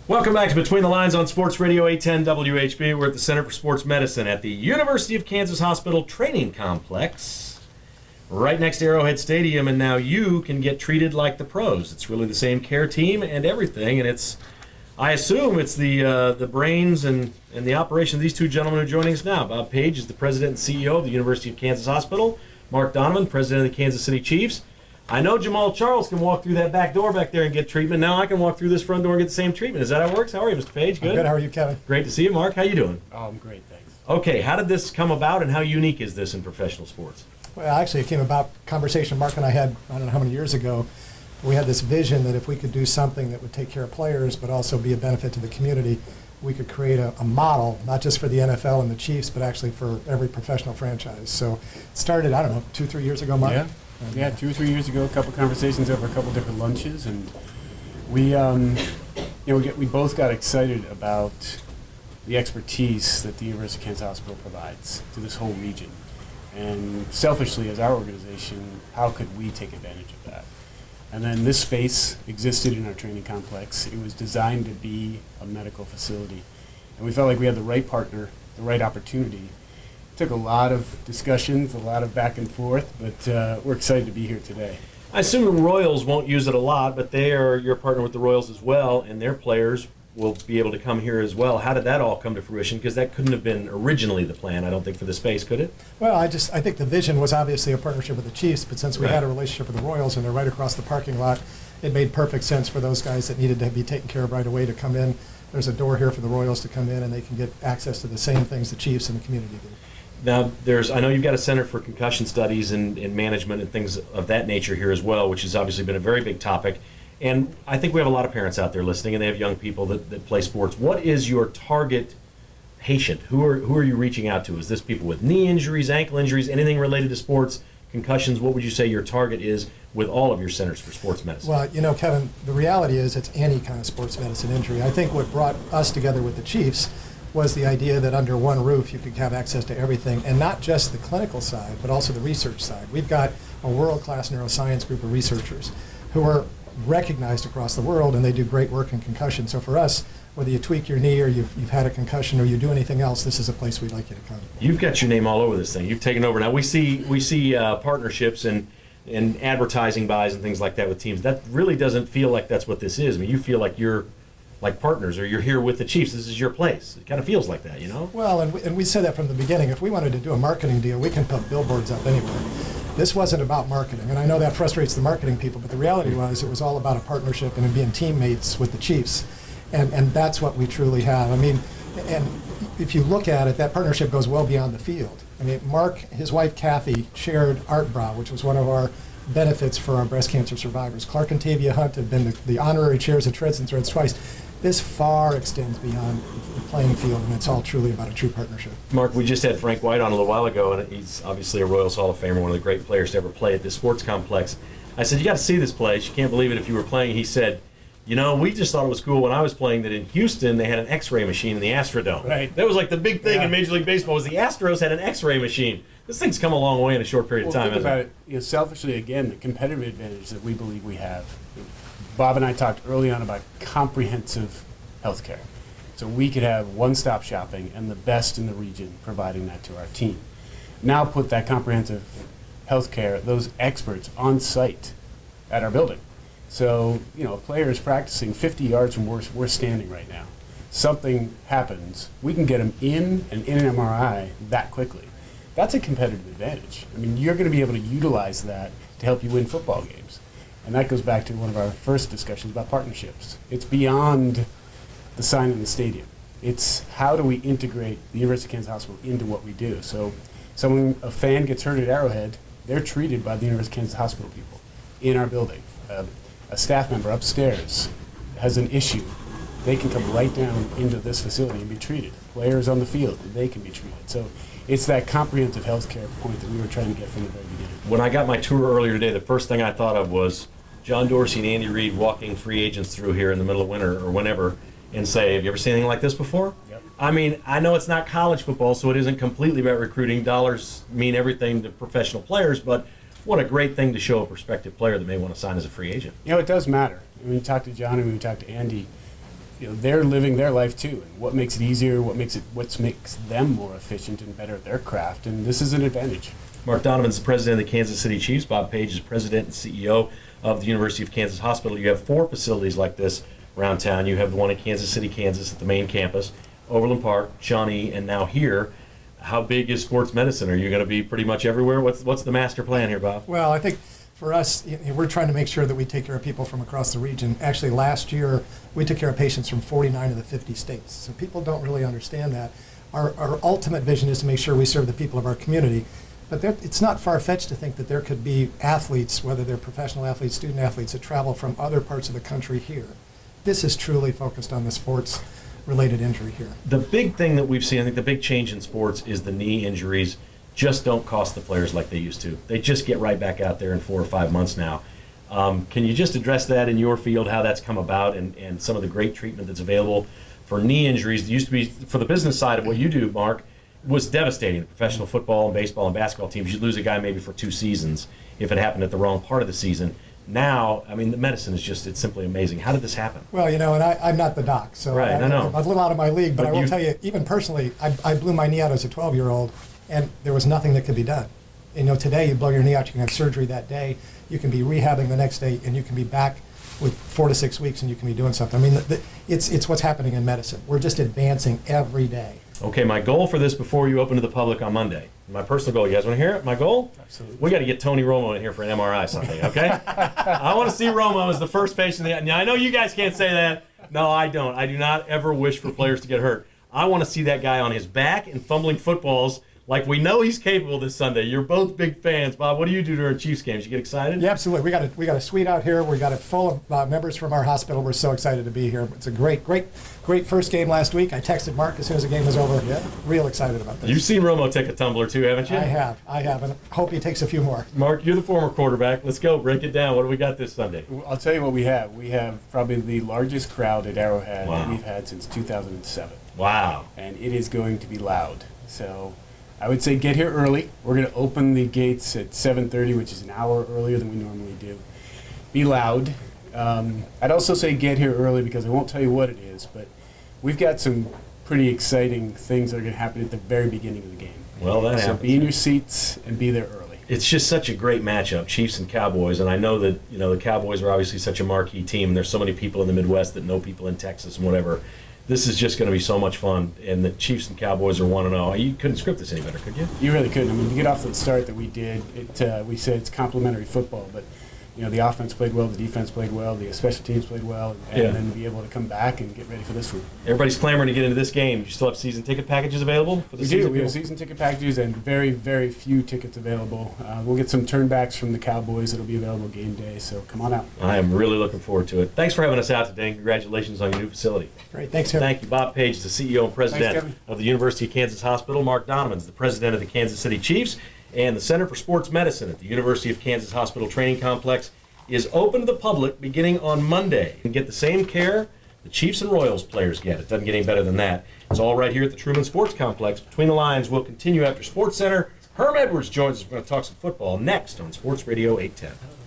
Welcome back to Between the Lines on Sports Radio 810 WHB. We're at the Center for Sports Medicine at the University of Kansas Hospital Training Complex, right next to Arrowhead Stadium, and now you can get treated like the pros. It's really the same care team and everything, and I assume it's the brains and the operation of these two gentlemen who are joining us now. Bob Page is the president and CEO of the University of Kansas Hospital. Mark Donovan, president of the Kansas City Chiefs. I know Jamal Charles can walk through that back door back there and get treatment. Now I can walk through this front door and get the same treatment. Is that how it works? How are you, Mr. Page? Good? I'm good. How are you, Kevin? Great to see you, Mark. How you doing? Oh, I'm great, thanks. Okay, how did this come about and how unique is this in professional sports? Well, actually, it came about conversation Mark and I had, I don't know how many years ago. We had this vision that if we could do something that would take care of players but also be a benefit to the community, we could create a model, not just for the NFL and the Chiefs, but actually for every professional franchise. So it started, I don't know, 2-3 years ago, Mark? Yeah, 2 or 3 years ago, a couple conversations over a couple different lunches, and we both got excited about the expertise that the University of Kansas Hospital provides to this whole region. And selfishly, as our organization, how could we take advantage of that? And then this space existed in our training complex. It was designed to be a medical facility. And we felt like we had the right partner, the right opportunity. It took a lot of discussions, a lot of back and forth, but we're excited to be here today. I assume the Royals won't use it a lot, but they are your partner with the Royals as well, and their players will be able to come here as well. How did that all come to fruition? Because that couldn't have been originally the plan, I don't think, for the space, could it? Well, I think the vision was obviously a partnership with the Chiefs, but since we had a relationship with the Royals and they're right across the parking lot, it made perfect sense for those guys that needed to be taken care of right away to come in. There's a door here for the Royals to come in, and they can get access to the same things the Chiefs and the community do. Now, I know you've got a Center for Concussion Studies and Management and things of that nature here as well, which has obviously been a very big topic. And I think we have a lot of parents out there listening, and they have young people that play sports. What is your target patient? Who are you reaching out to? Is this people with knee injuries, ankle injuries, anything related to sports, concussions? What would you say your target is with all of your centers for sports medicine? Well, Kevin, the reality is it's any kind of sports medicine injury. I think what brought us together with the Chiefs was the idea that under one roof you could have access to everything, and not just the clinical side, but also the research side. We've got a world-class neuroscience group of researchers who are recognized across the world, and they do great work in concussion. So for us, whether you tweak your knee or you've had a concussion or you do anything else, this is a place we'd like you to come. You've got your name all over this thing. You've taken over. Now we see partnerships and advertising buys and things like that with teams. That really doesn't feel like that's what this is. I mean, you feel like you're like partners, or you're here with the Chiefs. This is your place. It kind of feels like that, you know? Well, and we said that from the beginning. If we wanted to do a marketing deal, we can put billboards up anywhere. This wasn't about marketing, and I know that frustrates the marketing people, but the reality was it was all about a partnership and being teammates with the Chiefs, and that's what we truly have. I mean, and if you look at it, that partnership goes well beyond the field. I mean, Mark, his wife Kathy, shared Art Bra, which was one of our benefits for our breast cancer survivors. Clark and Tavia Hunt have been the honorary chairs of Treads and Threads twice. This far extends beyond the playing field, and it's all truly about a true partnership. Mark, we just had Frank White on a little while ago, and he's obviously a Royals Hall of Famer, one of the great players to ever play at this sports complex. I said, you got to see this place. You can't believe it if you were playing. He said, you know, we just thought it was cool when I was playing that in Houston they had an X-ray machine in the Astrodome. Right. That was like the big thing in Major League Baseball was the Astros had an X-ray machine. This thing's come a long way in a short period of time. Think about it. Selfishly, again, the competitive advantage that we believe we have. Bob and I talked early on about comprehensive healthcare. So we could have one-stop shopping and the best in the region providing that to our team. Now put that comprehensive healthcare, those experts on site at our building. So, a player is practicing 50 yards from where we're standing right now. Something happens, we can get them in and in an MRI that quickly. That's a competitive advantage. I mean, you're going to be able to utilize that to help you win football games. And that goes back to one of our first discussions about partnerships. It's beyond the sign in the stadium. It's how do we integrate the University of Kansas Hospital into what we do. So a fan gets hurt at Arrowhead, they're treated by the University of Kansas Hospital people in our building. A staff member upstairs has an issue, they can come right down into this facility and be treated. Players on the field, they can be treated. So it's that comprehensive health care point that we were trying to get from the very beginning. When I got my tour earlier today, the first thing I thought of was John Dorsey and Andy Reid walking free agents through here in the middle of winter or whenever and say, have you ever seen anything like this before? Yep. I mean, I know it's not college football, so it isn't completely about recruiting. Dollars mean everything to professional players, but what a great thing to show a prospective player that may want to sign as a free agent. It does matter. When we talk to John and when we talk to Andy, they're living their life too, and what makes it easier, what makes them more efficient and better at their craft, and this is an advantage. Mark Donovan's the president of the Kansas City Chiefs. Bob Page is president and CEO of the University of Kansas Hospital. You have 4 facilities like this around town. You have the one in Kansas City, Kansas at the main campus, Overland Park, Shawnee, and now here. How big is sports medicine? Are you going to be pretty much everywhere? What's the master plan here, Bob? Well, I think for us, we're trying to make sure that we take care of people from across the region. Actually, last year, we took care of patients from 49 of the 50 states. So people don't really understand that. Our ultimate vision is to make sure we serve the people of our community. But it's not far-fetched to think that there could be athletes, whether they're professional athletes, student athletes, that travel from other parts of the country here. This is truly focused on the sports-related injury here. The big thing that we've seen, I think the big change in sports is the knee injuries just don't cost the players like they used to. They just get right back out there in 4 or 5 months now. Can you just address that in your field, how that's come about, and some of the great treatment that's available for knee injuries? It used to be, for the business side of what you do, Mark, was devastating. Professional football and baseball and basketball teams, you'd lose a guy maybe for 2 seasons if it happened at the wrong part of the season. Now, I mean, the medicine is it's simply amazing. How did this happen? Well, and I'm not the doc, so right, I know. I'm a little out of my league, but I will you tell you, even personally, I blew my knee out as a 12-year-old, and there was nothing that could be done. Today you blow your knee out, you can have surgery that day, you can be rehabbing the next day, and you can be back with 4 to 6 weeks, and you can be doing something. I mean, it's what's happening in medicine. We're just advancing every day. Okay, my goal for this before you open to the public on Monday, my personal goal, you guys want to hear it? My goal? Absolutely. We got to get Tony Romo in here for an MRI someday, okay? I want to see Romo as the first patient. Now, I know you guys can't say that. No, I don't. I do not ever wish for players to get hurt. I want to see that guy on his back and fumbling footballs like we know he's capable this Sunday. You're both big fans. Bob, what do you do during Chiefs games? You get excited? Yeah, absolutely. We got a suite out here. We got it full of members from our hospital. We're so excited to be here. It's a great first game last week. I texted Mark as soon as the game was over. Yeah. Real excited about this. You've seen Romo take a tumbler too, haven't you? I have, and I hope he takes a few more. Mark, you're the former quarterback. Let's go. Break it down. What do we got this Sunday? I'll tell you what we have. We have probably the largest crowd at Arrowhead Wow. that we've had since 2007. Wow. And it is going to be loud. So I would say get here early. We're going to open the gates at 7:30, which is an hour earlier than we normally do. Be loud. I'd also say get here early because I won't tell you what it is, but we've got some pretty exciting things that are going to happen at the very beginning of the game. Well, that So happens. be in your seats and be there early. It's just such a great matchup, Chiefs and Cowboys, and I know that the Cowboys are obviously such a marquee team, and there's so many people in the Midwest that know people in Texas and whatever. This is just going to be so much fun, and the Chiefs and Cowboys are 1-0. You couldn't script this any better, could you? You really couldn't. I mean, to get off to the start that we did, we said it's complementary football, but the offense played well, the defense played well, the special teams played well, and Yeah. then be able to come back and get ready for this one. Everybody's clamoring to get into this game. You still have season ticket packages available for the We season? do. We have season ticket packages and very, very few tickets available. We'll get some turnbacks from the Cowboys that'll be available game day, so come on out. I am really looking forward to it. Thanks for having us out today, and congratulations on your new facility. Great, thanks, Kevin. Thank you. Bob Page, the CEO and president Kevin. of the University of Kansas Hospital. Mark Donovan's the president of the Kansas City Chiefs, and the Center for Sports Medicine at the University of Kansas Hospital Training Complex is open to the public beginning on Monday. You can get the same care the Chiefs and Royals players get. It doesn't get any better than that. It's all right here at the Truman Sports Complex. Between the Lines will continue after Sports Center. Herm Edwards joins us. We're going to talk some football next on Sports Radio 810.